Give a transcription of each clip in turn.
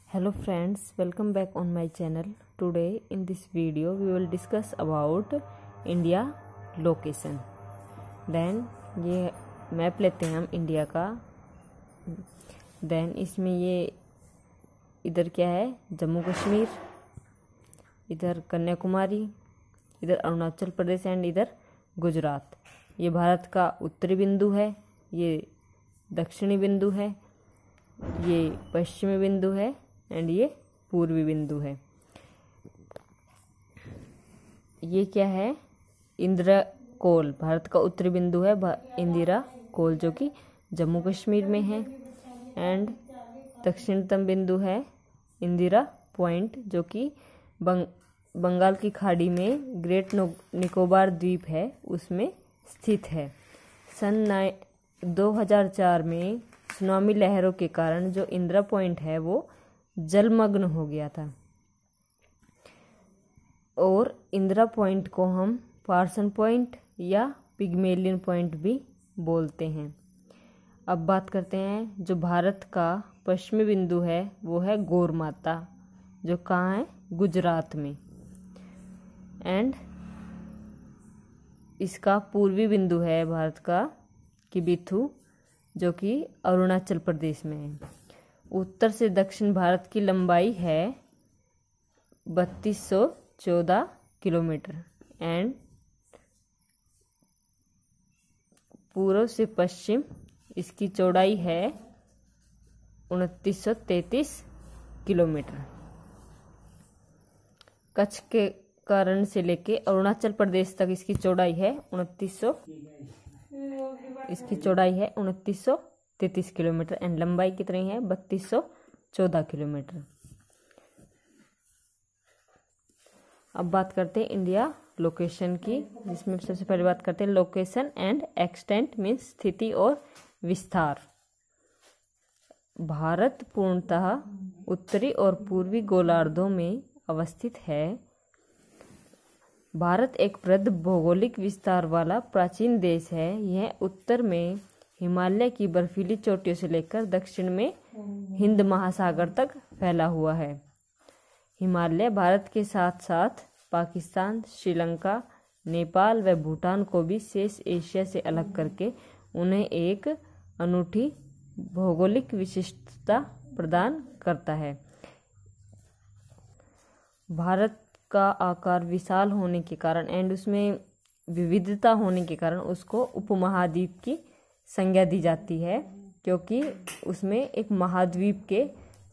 Hello friends, welcome back on my channel. Today in this video we will discuss about India location. Then ये map लेते हैं हम India का. Then इसमें ये इधर क्या है, जम्मू कश्मीर, इधर कन्याकुमारी, इधर अरुणाचल प्रदेश एंड इधर गुजरात. ये भारत का उत्तरी बिंदु है, ये दक्षिणी बिंदु है, ये पश्चिमी बिंदु है एंड ये पूर्वी बिंदु है. ये क्या है, इंदिरा कोल भारत का उत्तरी बिंदु है, इंदिरा कोल जो कि जम्मू कश्मीर में है. एंड दक्षिणतम बिंदु है इंदिरा पॉइंट जो कि बंगाल की खाड़ी में ग्रेट निकोबार द्वीप है उसमें स्थित है. सन 2004 में सुनामी लहरों के कारण जो इंदिरा पॉइंट है वो जलमग्न हो गया था और इंदिरा पॉइंट को हम पार्सन पॉइंट या पिग्मेलियन पॉइंट भी बोलते हैं. अब बात करते हैं जो भारत का पश्चिमी बिंदु है वो है गौरमाता जो कहाँ है, गुजरात में. एंड इसका पूर्वी बिंदु है भारत का किबिथु जो कि अरुणाचल प्रदेश में है. उत्तर से दक्षिण भारत की लंबाई है 3214 किलोमीटर एंड पूर्व से पश्चिम इसकी चौड़ाई है 2933 किलोमीटर. कच्छ के कारण से लेके अरुणाचल प्रदेश तक इसकी चौड़ाई है 2933 किलोमीटर एंड लंबाई कितनी है 3214 किलोमीटर. अब बात करते हैं इंडिया लोकेशन की, जिसमें सबसे पहले बात करते हैं लोकेशन एंड एक्सटेंट मीन्स स्थिति और विस्तार. भारत पूर्णतः उत्तरी और पूर्वी गोलार्धों में अवस्थित है. भारत एक वृहद भौगोलिक विस्तार वाला प्राचीन देश है. यह उत्तर में हिमालय की बर्फीली चोटियों से लेकर दक्षिण में हिंद महासागर तक फैला हुआ है. हिमालय भारत के साथ साथ पाकिस्तान, श्रीलंका, नेपाल व भूटान को भी शेष एशिया से अलग करके उन्हें एक अनूठी भौगोलिक विशिष्टता प्रदान करता है. भारत का आकार विशाल होने के कारण एंड उसमें विविधता होने के कारण उसको उपमहाद्वीप की संज्ञा दी जाती है, क्योंकि उसमें एक महाद्वीप के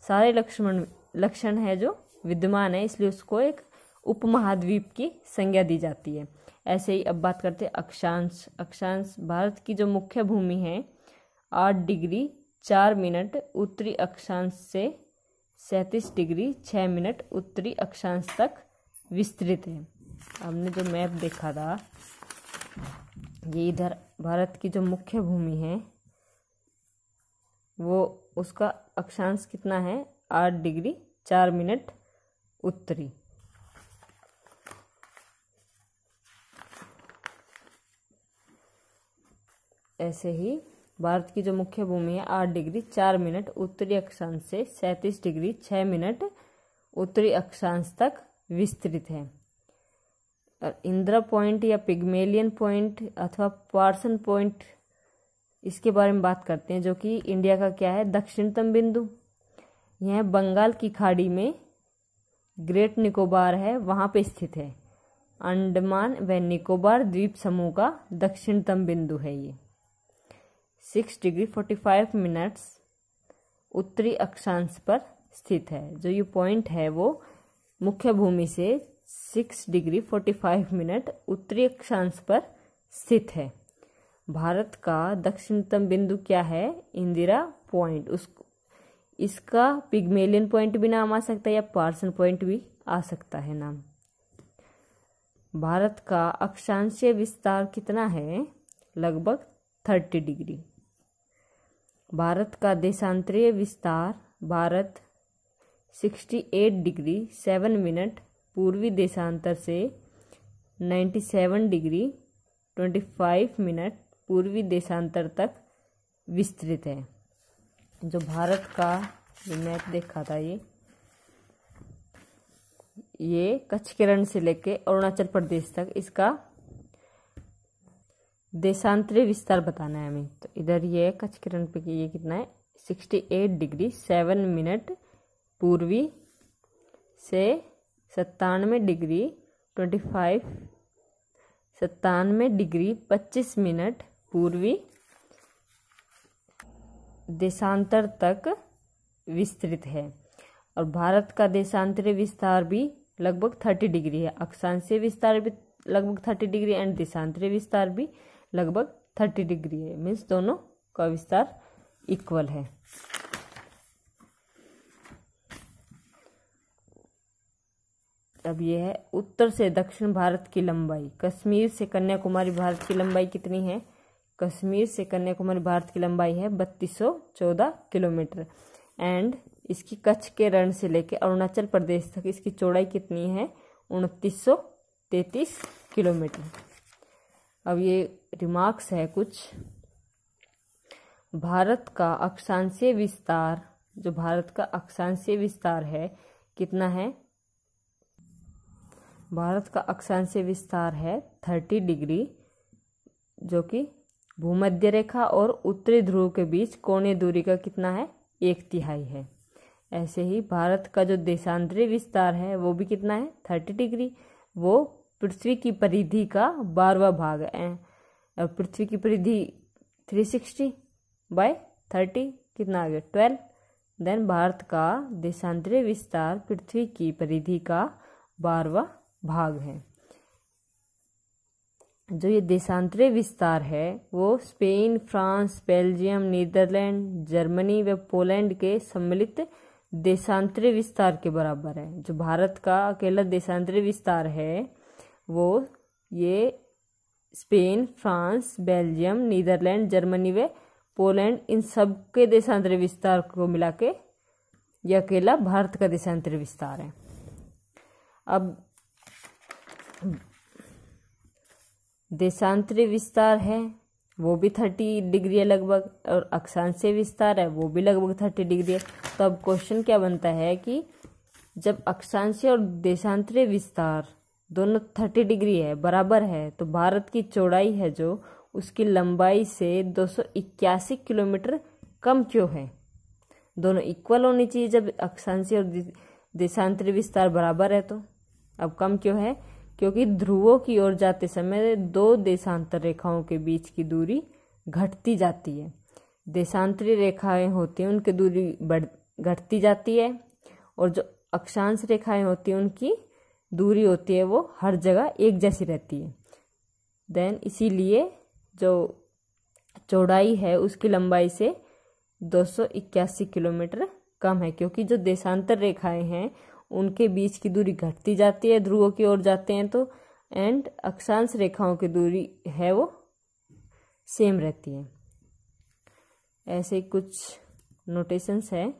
सारे लक्षण है जो विद्यमान है, इसलिए उसको एक उपमहाद्वीप की संज्ञा दी जाती है. ऐसे ही अब बात करते हैं अक्षांश. अक्षांश भारत की जो मुख्य भूमि है 8 डिग्री 4 मिनट उत्तरी अक्षांश से 37 डिग्री 6 मिनट उत्तरी अक्षांश तक विस्तृत है. हमने जो मैप देखा था ये इधर भारत की जो मुख्य भूमि है वो उसका अक्षांश कितना है 8 डिग्री 4 मिनट उत्तरी. ऐसे ही भारत की जो मुख्य भूमि है 8 डिग्री 4 मिनट उत्तरी अक्षांश से 37 डिग्री 6 मिनट उत्तरी अक्षांश तक विस्तृत है. और इंदिरा पॉइंट या पिग्मेलियन पॉइंट अथवा पार्सन पॉइंट इसके बारे में बात करते हैं जो कि इंडिया का क्या है, दक्षिणतम बिंदु. यह बंगाल की खाड़ी में ग्रेट निकोबार है वहाँ पे स्थित है. अंडमान व निकोबार द्वीप समूह का दक्षिणतम बिंदु है. ये 6 डिग्री 45 मिनट्स उत्तरी अक्षांश पर स्थित है. जो ये पॉइंट है वो मुख्य भूमि से 6 डिग्री 45 मिनट उत्तरी अक्षांश पर स्थित है. भारत का दक्षिणतम बिंदु क्या है, इंदिरा पॉइंट. इसका पिग्मेलियन पॉइंट भी नाम आ सकता है या पार्सन पॉइंट भी आ सकता है नाम. भारत का अक्षांशीय विस्तार कितना है, लगभग 30 डिग्री. भारत का देशांतरीय विस्तार, भारत 68 डिग्री 7 मिनट पूर्वी देशांतर से 97 डिग्री 25 मिनट पूर्वी देशांतर तक विस्तृत है. जो भारत का जो मैप देखा था ये ये कच्छ के रण से लेके अरुणाचल प्रदेश तक इसका देशांतरी विस्तार बताना है हमें। तो इधर ये कच्छ के रण पे ये कितना है 68 डिग्री 7 मिनट पूर्वी से 97 डिग्री 25 मिनट पूर्वी देशांतर तक विस्तृत है। और भारत का देशांतरी विस्तार भी लगभग 30 डिग्री है। अक्षांशीय विस्तार भी लगभग 30 डिग्री एंड देशांतरी विस्तार भी लगभग 30 डिग्री है। मीन्स दोनों का विस्तार इक्वल है। अब यह है उत्तर से दक्षिण भारत की लंबाई। कश्मीर से कन्याकुमारी भारत की लंबाई कितनी है? कश्मीर से कन्याकुमारी भारत की लंबाई है 3214 किलोमीटर। एंड इसकी कच्छ के रण से लेकर अरुणाचल प्रदेश तक इसकी चौड़ाई कितनी है? 2933 किलोमीटर। अब ये रिमार्क्स है कुछ। भारत का अक्षांशीय विस्तार, जो भारत का अक्षांशीय विस्तार है कितना है? भारत का अक्षांशीय विस्तार है 30 डिग्री, जो कि भूमध्य रेखा और उत्तरी ध्रुव के बीच कोणीय दूरी का कितना है? 1/3 है। ऐसे ही भारत का जो देशांतरी विस्तार है वो भी कितना है? 30 डिग्री। वो पृथ्वी की परिधि का 12वां भाग है। पृथ्वी की परिधि 360/30 कितना आ गया? 12। देन भारत का देशांतरी विस्तार पृथ्वी की परिधि का 12वां भाग है। जो ये देशांतरी विस्तार है वो Spain, France, Belgium, Netherlands, Germany व पोलैंड के सम्मिलित देशांतरी विस्तार के बराबर है। जो भारत का अकेला देशांतरी विस्तार है वो ये Spain, France, Belgium, Netherlands, Germany व पोलैंड इन सब के देशांतरी विस्तार को मिला के यह अकेला भारत का देशांतरी विस्तार है। अब देशांतरी विस्तार है वो भी 30 डिग्री है लगभग, और अक्षांशीय विस्तार है वो भी लगभग 30 डिग्री है। तो अब क्वेश्चन क्या बनता है कि जब अक्षांशीय और देशांतरी विस्तार दोनों 30 डिग्री है, बराबर है, तो भारत की चौड़ाई है जो उसकी लंबाई से 281 किलोमीटर कम क्यों है? दोनों इक्वल होनी चाहिए जब अक्षांशीय और देशांतरी विस्तार बराबर है। तो अब कम क्यों है? क्योंकि ध्रुवों की ओर जाते समय दो देशांतर रेखाओं के बीच की दूरी घटती जाती है। देशांतरी रेखाएं होती हैं उनकी दूरी घटती जाती है, और जो अक्षांश रेखाएं होती हैं उनकी दूरी होती है वो हर जगह एक जैसी रहती है। देन इसीलिए जो चौड़ाई है उसकी लंबाई से 281 किलोमीटर कम है, क्योंकि जो देशांतर रेखाएं हैं उनके बीच की दूरी घटती जाती है, ध्रुवों की ओर जाते हैं तो, एंड अक्षांश रेखाओं की दूरी है वो सेम रहती है। ऐसे कुछ नोटेशंस है।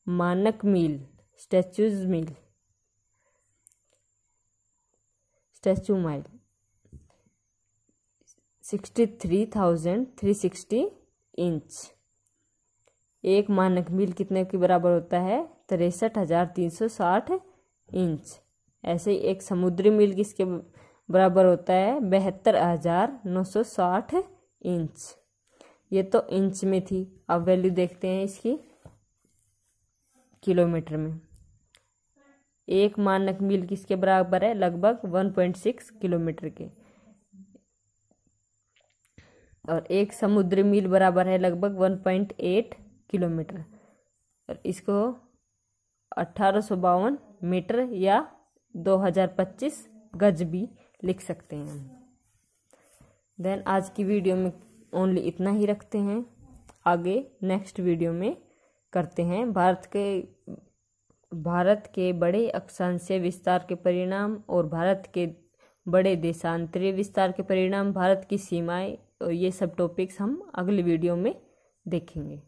मानक मील, स्टैचू माइल 63,360 इंच। एक मानक मील कितने के बराबर होता है? 63,360 इंच। ऐसे ही एक समुद्री मील किसके बराबर होता है? 72,960 इंच। ये तो इंच में थी। अब वैल्यू देखते हैं इसकी किलोमीटर में। एक मानक मील किसके बराबर है? लगभग 1.6 किलोमीटर के। और एक समुद्री मील बराबर है लगभग 1.8 किलोमीटर। और इसको 1852 मीटर या 2025 गज भी लिख सकते हैं। देन आज की वीडियो में ओनली इतना ही रखते हैं। आगे नेक्स्ट वीडियो में करते हैं भारत के बड़े अक्षांशीय विस्तार के परिणाम और भारत के बड़े देशांतरीय विस्तार के परिणाम, भारत की सीमाएं, और ये सब टॉपिक्स हम अगली वीडियो में देखेंगे।